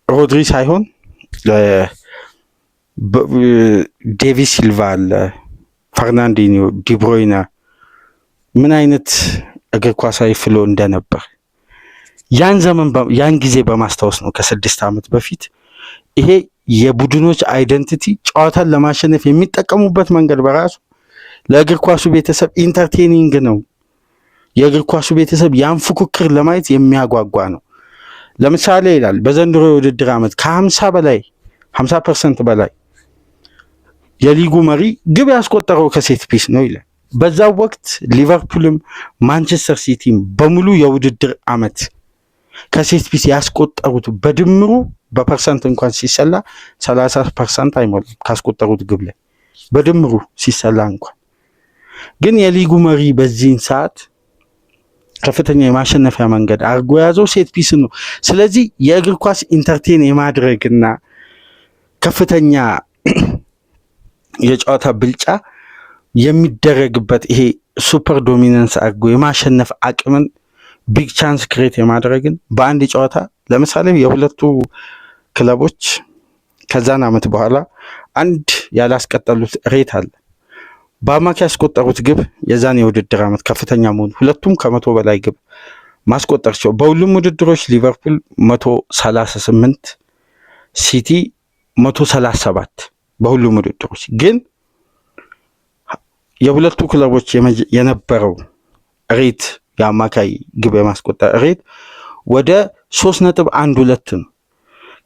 ሮድሪ ሳይሆን ዴቪድ ሲልቫ አለ፣ ፈርናንዲኒዮ፣ ዲብሮይና ምን አይነት እግር ኳሳዊ ፍሎ እንደነበር ያን ጊዜ በማስታወስ ነው። ከ6 ዓመት በፊት ይሄ የቡድኖች አይደንቲቲ ጨዋታን ለማሸነፍ የሚጠቀሙበት መንገድ በራሱ ለእግር ኳሱ ቤተሰብ ኢንተርቴኒንግ ነው። የእግር ኳሱ ቤተሰብ ያን ፉክክር ለማየት የሚያጓጓ ነው። ለምሳሌ ይላል በዘንድሮ የውድድር ዓመት ከ50% በላይ የሊጉ መሪ ግብ ያስቆጠረው ከሴት ፒስ ነው ይላል። በዛው ወቅት ሊቨርፑልም ማንቸስተር ሲቲም በሙሉ የውድድር ዓመት ከሴት ፒስ ያስቆጠሩት በድምሩ በፐርሰንት እንኳን ሲሰላ 30% አይሞላም ካስቆጠሩት ግብ ላይ በድምሩ ሲሰላ እንኳን። ግን የሊጉ መሪ በዚህን ሰዓት ከፍተኛ የማሸነፊያ መንገድ አድርጎ የያዘው ሴት ፒስ ነው። ስለዚህ የእግር ኳስ ኢንተርቴን የማድረግና ከፍተኛ የጨዋታ ብልጫ የሚደረግበት ይሄ ሱፐር ዶሚናንስ አድርጎ የማሸነፍ አቅምን ቢግ ቻንስ ክሬት የማድረግን በአንድ ጨዋታ ለምሳሌ የሁለቱ ክለቦች ከዛን ዓመት በኋላ አንድ ያላስቀጠሉት ሬት አለ። በአማካይ ያስቆጠሩት ግብ የዛን የውድድር ዓመት ከፍተኛ መሆኑ ሁለቱም ከ100 በላይ ግብ ማስቆጠራቸው። በሁሉም ውድድሮች ሊቨርፑል 138፣ ሲቲ 137 በሁሉም ውድድሮች። ግን የሁለቱ ክለቦች የነበረው ሬት የአማካይ ግብ የማስቆጠር ሬት ወደ 3.12 ነው።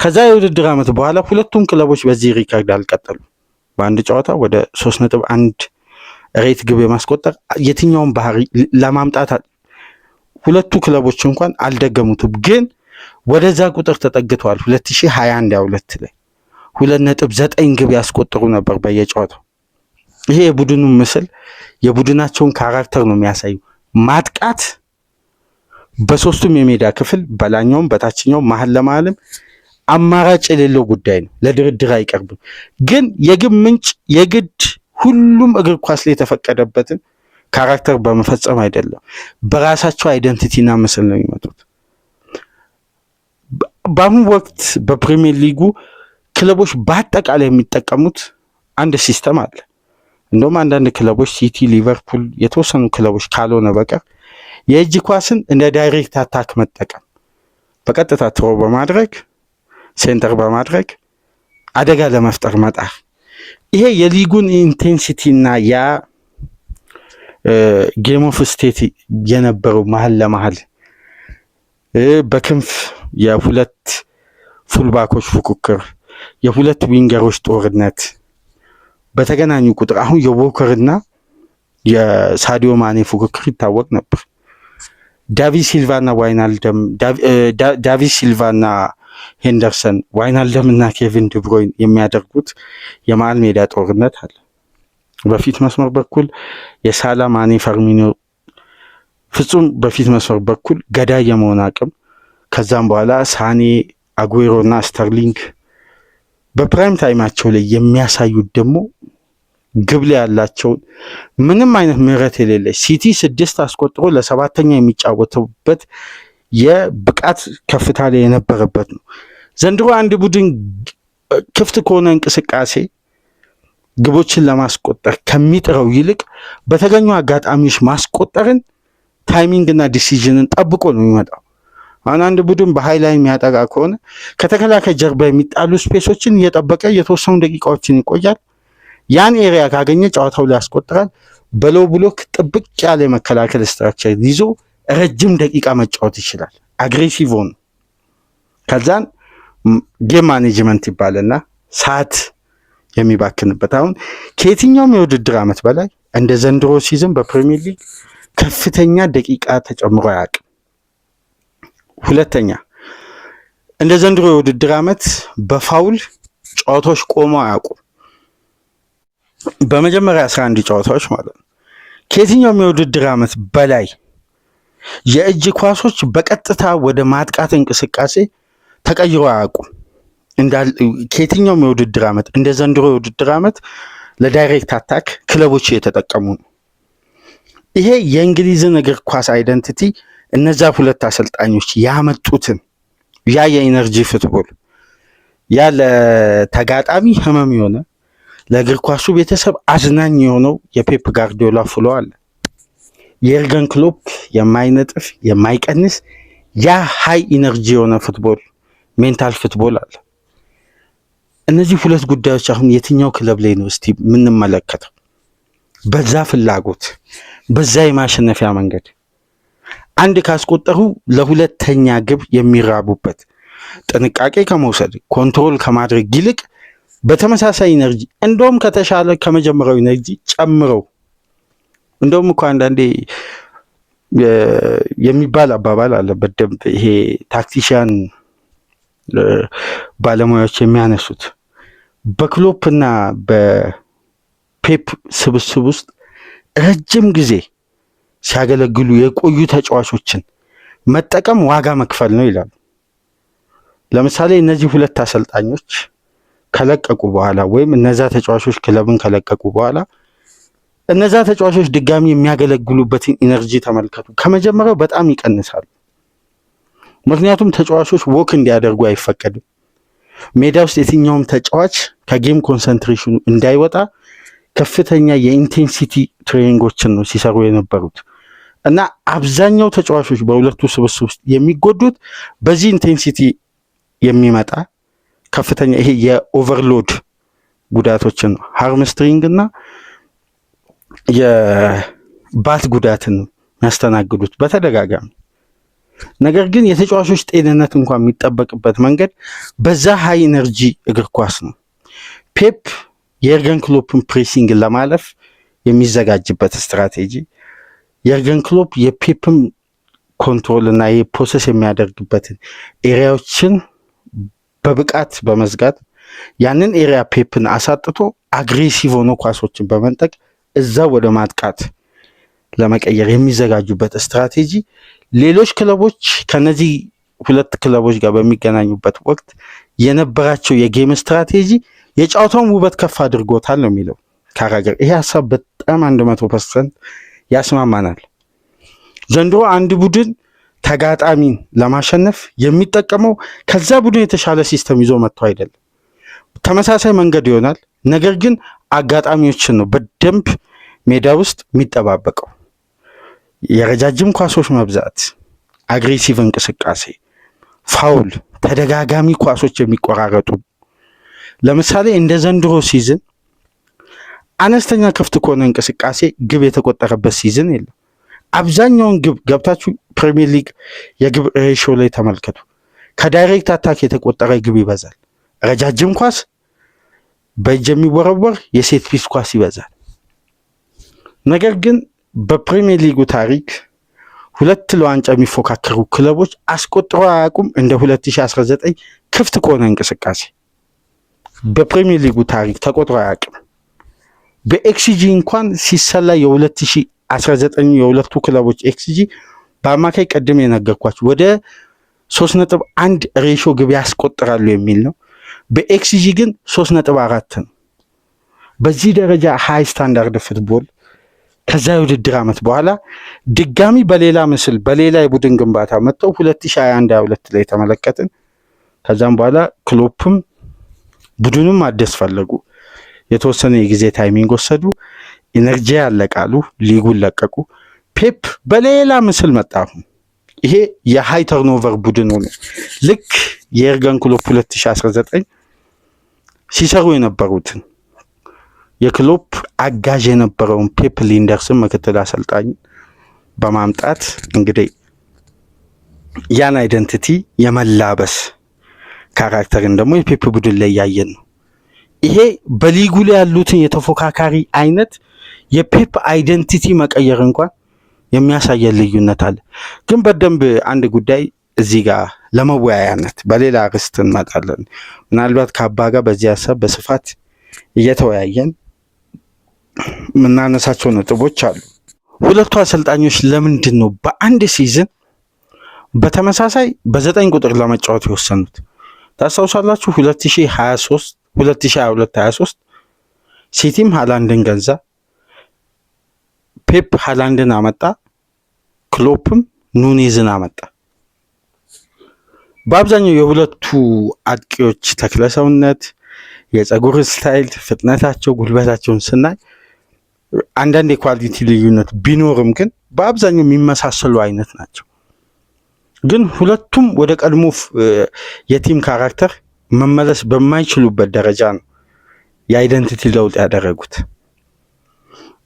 ከዛ የውድድር ዓመት በኋላ ሁለቱም ክለቦች በዚህ ሪካርድ አልቀጠሉ። በአንድ ጨዋታ ወደ 3.1 ሬት ግብ የማስቆጠር የትኛውን ባህሪ ለማምጣት ሁለቱ ክለቦች እንኳን አልደገሙትም። ግን ወደዛ ቁጥር ተጠግተዋል 2021 ላይ 2.9 ግብ ያስቆጥሩ ነበር በየጨዋታው። ይሄ የቡድኑ ምስል የቡድናቸውን ካራክተር ነው የሚያሳዩ። ማጥቃት በሶስቱም የሜዳ ክፍል በላኛውም በታችኛው መሀል ለመሀልም አማራጭ የሌለው ጉዳይ ነው፣ ለድርድር አይቀርብም። ግን የግብ ምንጭ የግድ ሁሉም እግር ኳስ ላይ የተፈቀደበትን ካራክተር በመፈጸም አይደለም፣ በራሳቸው አይደንቲቲና ምስል ነው የሚመጡት። በአሁኑ ወቅት በፕሪሚየር ሊጉ ክለቦች በአጠቃላይ የሚጠቀሙት አንድ ሲስተም አለ። እንደውም አንዳንድ ክለቦች ሲቲ፣ ሊቨርፑል፣ የተወሰኑ ክለቦች ካልሆነ በቀር የእጅ ኳስን እንደ ዳይሬክት አታክ መጠቀም፣ በቀጥታ ትሮ በማድረግ ሴንተር በማድረግ አደጋ ለመፍጠር መጣር። ይሄ የሊጉን ኢንቴንሲቲ እና ያ ጌም ኦፍ ስቴት የነበረው መሀል ለመሀል በክንፍ የሁለት ፉልባኮች ፉክክር፣ የሁለት ዊንገሮች ጦርነት በተገናኙ ቁጥር አሁን የዎከርና የሳዲዮ ማኔ ፉክክር ይታወቅ ነበር። ዳቪድ ሲልቫና ሄንደርሰን፣ ዋይናልደም እና ኬቪን ድብሮይን የሚያደርጉት የመሀል ሜዳ ጦርነት አለ። በፊት መስመር በኩል የሳላ ማኔ፣ ፈርሚኖ ፍጹም በፊት መስመር በኩል ገዳይ የመሆን አቅም፣ ከዛም በኋላ ሳኔ፣ አጉዌሮ እና ስተርሊንግ በፕራይም ታይማቸው ላይ የሚያሳዩት ደግሞ ግብ ላይ ያላቸውን ምንም አይነት ምህረት የሌለ ሲቲ 6 አስቆጥሮ ለ7ኛ የሚጫወተውበት የብቃት ከፍታ ላይ የነበረበት ነው። ዘንድሮ አንድ ቡድን ክፍት ከሆነ እንቅስቃሴ ግቦችን ለማስቆጠር ከሚጥረው ይልቅ በተገኙ አጋጣሚዎች ማስቆጠርን ታይሚንግ እና ዲሲዥንን ጠብቆ ነው የሚመጣው። አሁን አንድ ቡድን በሃይላይን የሚያጠቃ ከሆነ ከተከላካይ ጀርባ የሚጣሉ ስፔሶችን እየጠበቀ የተወሰኑ ደቂቃዎችን ይቆያል። ያን ኤሪያ ካገኘ ጨዋታው ላይ ያስቆጥራል። በሎው ብሎክ ጥብቅ ያለ የመከላከል ስትራክቸር ይዞ ረጅም ደቂቃ መጫወት ይችላል። አግሬሲቭ ሆኖ ከዛን ጌም ማኔጅመንት ይባልና ሰዓት የሚባክንበት። አሁን ከየትኛውም የውድድር ዓመት በላይ እንደ ዘንድሮ ሲዝን በፕሪሚየር ሊግ ከፍተኛ ደቂቃ ተጨምሮ አያውቅም። ሁለተኛ እንደ ዘንድሮ የውድድር ዓመት በፋውል ጨዋታዎች ቆመው አያውቁም። በመጀመሪያ 11 ጨዋታዎች ማለት ነው። ከየትኛውም የውድድር ዓመት በላይ የእጅ ኳሶች በቀጥታ ወደ ማጥቃት እንቅስቃሴ ተቀይሮ አያውቁም። ከየትኛውም የውድድር ዓመት እንደ ዘንድሮ የውድድር ዓመት ለዳይሬክት አታክ ክለቦች እየተጠቀሙ ነው። ይሄ የእንግሊዝን እግር ኳስ አይደንቲቲ እነዛ ሁለት አሰልጣኞች ያመጡትን ያ የኢነርጂ ፉትቦል ያ ለተጋጣሚ ህመም የሆነ ለእግር ኳሱ ቤተሰብ አዝናኝ የሆነው የፔፕ ጋርዲዮላ ፍሎ አለ። የኤርገን ክሎፕ የማይነጥፍ የማይቀንስ ያ ሃይ ኢነርጂ የሆነ ፉትቦል ሜንታል ፉትቦል አለ። እነዚህ ሁለት ጉዳዮች አሁን የትኛው ክለብ ላይ ነው እስቲ የምንመለከተው? በዛ ፍላጎት በዛ የማሸነፊያ መንገድ አንድ ካስቆጠሩ ለሁለተኛ ግብ የሚራቡበት ጥንቃቄ ከመውሰድ ኮንትሮል ከማድረግ ይልቅ በተመሳሳይ ኢነርጂ እንደውም ከተሻለ ከመጀመሪያው ኢነርጂ ጨምረው እንደውም እኮ አንዳንዴ የሚባል አባባል አለ በደንብ ይሄ ታክቲሽያን ባለሙያዎች የሚያነሱት በክሎፕ እና በፔፕ ስብስብ ውስጥ ረጅም ጊዜ ሲያገለግሉ የቆዩ ተጫዋቾችን መጠቀም ዋጋ መክፈል ነው ይላሉ። ለምሳሌ እነዚህ ሁለት አሰልጣኞች ከለቀቁ በኋላ ወይም እነዛ ተጫዋቾች ክለብን ከለቀቁ በኋላ እነዛ ተጫዋቾች ድጋሚ የሚያገለግሉበትን ኢነርጂ ተመልከቱ። ከመጀመሪያው በጣም ይቀንሳሉ። ምክንያቱም ተጫዋቾች ወክ እንዲያደርጉ አይፈቀድም። ሜዳ ውስጥ የትኛውም ተጫዋች ከጌም ኮንሰንትሬሽኑ እንዳይወጣ ከፍተኛ የኢንቴንሲቲ ትሬኒንጎችን ነው ሲሰሩ የነበሩት እና አብዛኛው ተጫዋቾች በሁለቱ ስብስብ ውስጥ የሚጎዱት በዚህ ኢንቴንሲቲ የሚመጣ ከፍተኛ ይሄ የኦቨርሎድ ጉዳቶችን ነው። ሃርምስትሪንግ እና የባት ጉዳትን የሚያስተናግዱት በተደጋጋሚ። ነገር ግን የተጫዋቾች ጤንነት እንኳን የሚጠበቅበት መንገድ በዛ ሃይ ኤነርጂ እግር ኳስ ነው። ፔፕ የኤርገን ክሎፕን ፕሬሲንግ ለማለፍ የሚዘጋጅበት ስትራቴጂ፣ የኤርገን ክሎፕ የፔፕን ኮንትሮል እና የፕሮሰስ የሚያደርግበትን ኤሪያዎችን በብቃት በመዝጋት ያንን ኤሪያ ፔፕን አሳጥቶ አግሬሲቭ ሆኖ ኳሶችን በመንጠቅ እዛ ወደ ማጥቃት ለመቀየር የሚዘጋጁበት ስትራቴጂ ሌሎች ክለቦች ከነዚህ ሁለት ክለቦች ጋር በሚገናኙበት ወቅት የነበራቸው የጌም ስትራቴጂ የጨዋታውን ውበት ከፍ አድርጎታል ነው የሚለው ካራገር። ይሄ ሀሳብ በጣም 100% ያስማማናል። ዘንድሮ አንድ ቡድን ተጋጣሚን ለማሸነፍ የሚጠቀመው ከዛ ቡድን የተሻለ ሲስተም ይዞ መጥቶ አይደለም። ተመሳሳይ መንገድ ይሆናል፣ ነገር ግን አጋጣሚዎችን ነው በደንብ ሜዳ ውስጥ የሚጠባበቀው። የረጃጅም ኳሶች መብዛት፣ አግሬሲቭ እንቅስቃሴ፣ ፋውል፣ ተደጋጋሚ ኳሶች የሚቆራረጡ። ለምሳሌ እንደ ዘንድሮ ሲዝን አነስተኛ ክፍት ከሆነ እንቅስቃሴ ግብ የተቆጠረበት ሲዝን የለም። አብዛኛውን ግብ ገብታችሁ ፕሪሚየር ሊግ የግብ ሬሾ ላይ ተመልከቱ። ከዳይሬክት አታክ የተቆጠረ ግብ ይበዛል። ረጃጅም ኳስ፣ በእጅ የሚወረወር የሴት ፒስ ኳስ ይበዛል። ነገር ግን በፕሪሚየር ሊጉ ታሪክ ሁለት ለዋንጫ የሚፎካከሩ ክለቦች አስቆጥሮ አያውቁም። እንደ 2019 ክፍት ከሆነ እንቅስቃሴ በፕሪሚየር ሊጉ ታሪክ ተቆጥሮ አያውቅም። በኤክስጂ እንኳን ሲሰላ የ2019 የሁለቱ ክለቦች ኤክስጂ በአማካይ ቀድም የነገርኳችሁ ወደ 3.1 ሬሾ ግብ ያስቆጥራሉ የሚል ነው። በኤክስጂ ግን 3.4 ነው። በዚህ ደረጃ ሃይ ስታንዳርድ ፉትቦል ከዛ የውድድር ዓመት በኋላ ድጋሚ በሌላ ምስል በሌላ የቡድን ግንባታ መጥተው 2021-22 ላይ ተመለከትን። ከዛም በኋላ ክሎፕም ቡድኑም አደስ ፈለጉ። የተወሰነ የጊዜ ታይሚንግ ወሰዱ። ኢነርጂ ያለቃሉ፣ ሊጉን ለቀቁ። ፔፕ በሌላ ምስል መጣ። ይሄ የሃይ ተርኖቨር ቡድን ሆነ። ልክ የኤርገን ክሎፕ 2019 ሲሰሩ የነበሩትን የክሎፕ አጋዥ የነበረውን ፔፕ ሊንደርስን ምክትል አሰልጣኝ በማምጣት እንግዲህ ያን አይደንቲቲ የመላበስ ካራክተርን ደግሞ የፔፕ ቡድን ላይ ያየን ነው። ይሄ በሊጉ ላይ ያሉትን የተፎካካሪ አይነት የፔፕ አይደንቲቲ መቀየር እንኳን የሚያሳየን ልዩነት አለ። ግን በደንብ አንድ ጉዳይ እዚህ ጋር ለመወያያነት በሌላ ርዕስ እንመጣለን። ምናልባት ከአባ ጋር በዚህ ሀሳብ በስፋት እየተወያየን የምናነሳቸው ነጥቦች አሉ። ሁለቱ አሰልጣኞች ለምንድን ነው በአንድ ሲዝን በተመሳሳይ በ9 ቁጥር ለመጫወት የወሰኑት? ታስታውሳላችሁ? 2022-23 ሲቲም ሃላንድን ገዛ። ፔፕ ሃላንድን አመጣ፣ ክሎፕም ኑኔዝን አመጣ። በአብዛኛው የሁለቱ አጥቂዎች ተክለሰውነት፣ የፀጉር ስታይል፣ ፍጥነታቸው፣ ጉልበታቸውን ስናይ አንዳንድ የኳሊቲ ልዩነት ቢኖርም ግን በአብዛኛው የሚመሳሰሉ አይነት ናቸው። ግን ሁለቱም ወደ ቀድሞ የቲም ካራክተር መመለስ በማይችሉበት ደረጃ ነው የአይደንቲቲ ለውጥ ያደረጉት።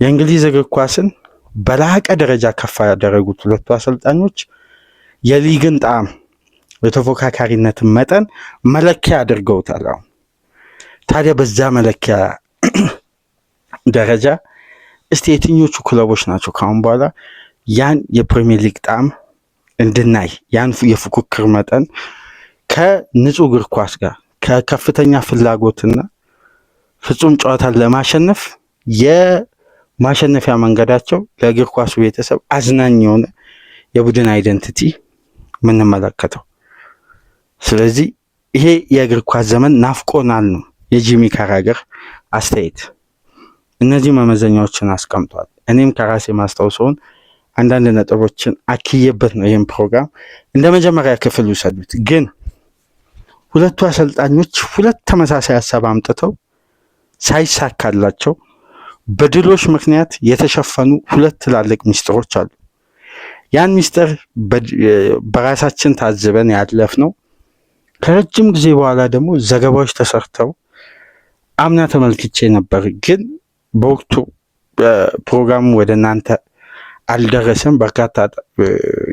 የእንግሊዝ እግር ኳስን በላቀ ደረጃ ከፍ ያደረጉት ሁለቱ አሰልጣኞች የሊግን ጣዕም፣ የተፎካካሪነትን መጠን መለኪያ አድርገውታል። አሁን ታዲያ በዛ መለኪያ ደረጃ እስቲ የትኞቹ ክለቦች ናቸው ካሁን በኋላ ያን የፕሪሚየር ሊግ ጣዕም እንድናይ ያን የፉክክር መጠን ከንጹህ እግር ኳስ ጋር ከከፍተኛ ፍላጎትና ፍጹም ጨዋታን ለማሸነፍ የማሸነፊያ መንገዳቸው ለእግር ኳሱ ቤተሰብ አዝናኝ የሆነ የቡድን አይደንቲቲ የምንመለከተው? ስለዚህ ይሄ የእግር ኳስ ዘመን ናፍቆናል ነው የጂሚ ካራገር አስተያየት። እነዚህ መመዘኛዎችን አስቀምጧል። እኔም ከራሴ ማስታወሰውን አንዳንድ ነጥቦችን አክዬበት ነው ይህን ፕሮግራም እንደ መጀመሪያ ክፍል ውሰዱት። ግን ሁለቱ አሰልጣኞች ሁለት ተመሳሳይ ሀሳብ አምጥተው ሳይሳካላቸው በድሎች ምክንያት የተሸፈኑ ሁለት ትላልቅ ሚስጥሮች አሉ። ያን ሚስጥር በራሳችን ታዝበን ያለፍነው ከረጅም ጊዜ በኋላ ደግሞ ዘገባዎች ተሰርተው አምና ተመልክቼ ነበር። ግን በወቅቱ ፕሮግራሙ ወደ እናንተ አልደረሰም። በርካታ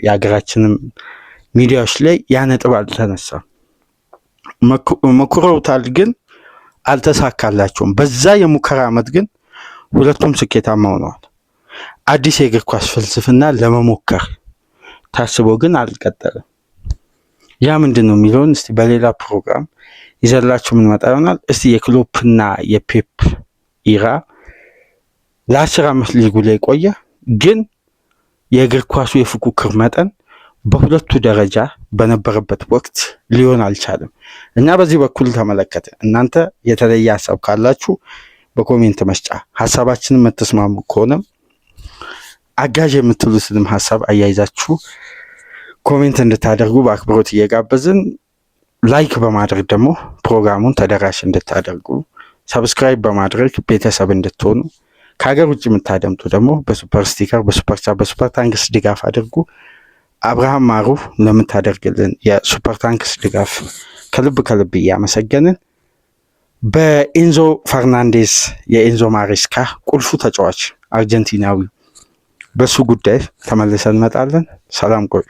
የሀገራችንም ሚዲያዎች ላይ ያ ነጥብ አልተነሳም። ሞክረውታል፣ ግን አልተሳካላቸውም። በዛ የሙከራ ዓመት ግን ሁለቱም ስኬታማ ሆነዋል። አዲስ የእግር ኳስ ፍልስፍና ለመሞከር ታስቦ ግን አልቀጠለም። ያ ምንድን ነው የሚለውን እስቲ በሌላ ፕሮግራም ይዘላችሁ ምን መጣ ይሆናል። እስቲ የክሎፕና የፔፕ ኢራ ለ10 ዓመት ሊጉ ላይ ቆየ፣ ግን የእግር ኳሱ የፉክክር መጠን በሁለቱ ደረጃ በነበረበት ወቅት ሊሆን አልቻለም እና በዚህ በኩል ተመለከተ። እናንተ የተለየ ሀሳብ ካላችሁ በኮሜንት መስጫ ሀሳባችንን የምትስማሙ ከሆነም አጋዥ የምትሉትንም ሀሳብ አያይዛችሁ ኮሜንት እንድታደርጉ በአክብሮት እየጋበዝን ላይክ በማድረግ ደግሞ ፕሮግራሙን ተደራሽ እንድታደርጉ ሰብስክራይብ በማድረግ ቤተሰብ እንድትሆኑ ከሀገር ውጭ የምታደምጡ ደግሞ በሱፐር ስቲከር፣ በሱፐር ቻት፣ በሱፐር ታንክስ ድጋፍ አድርጉ። አብርሃም ማሩ ለምታደርግልን የሱፐር ታንክስ ድጋፍ ከልብ እያመሰገንን በኤንዞ ፈርናንዴዝ የኤንዞ ማሬስካ ቁልፉ ተጫዋች አርጀንቲናዊ በሱ ጉዳይ ተመልሰን እንመጣለን። ሰላም ቆዩ።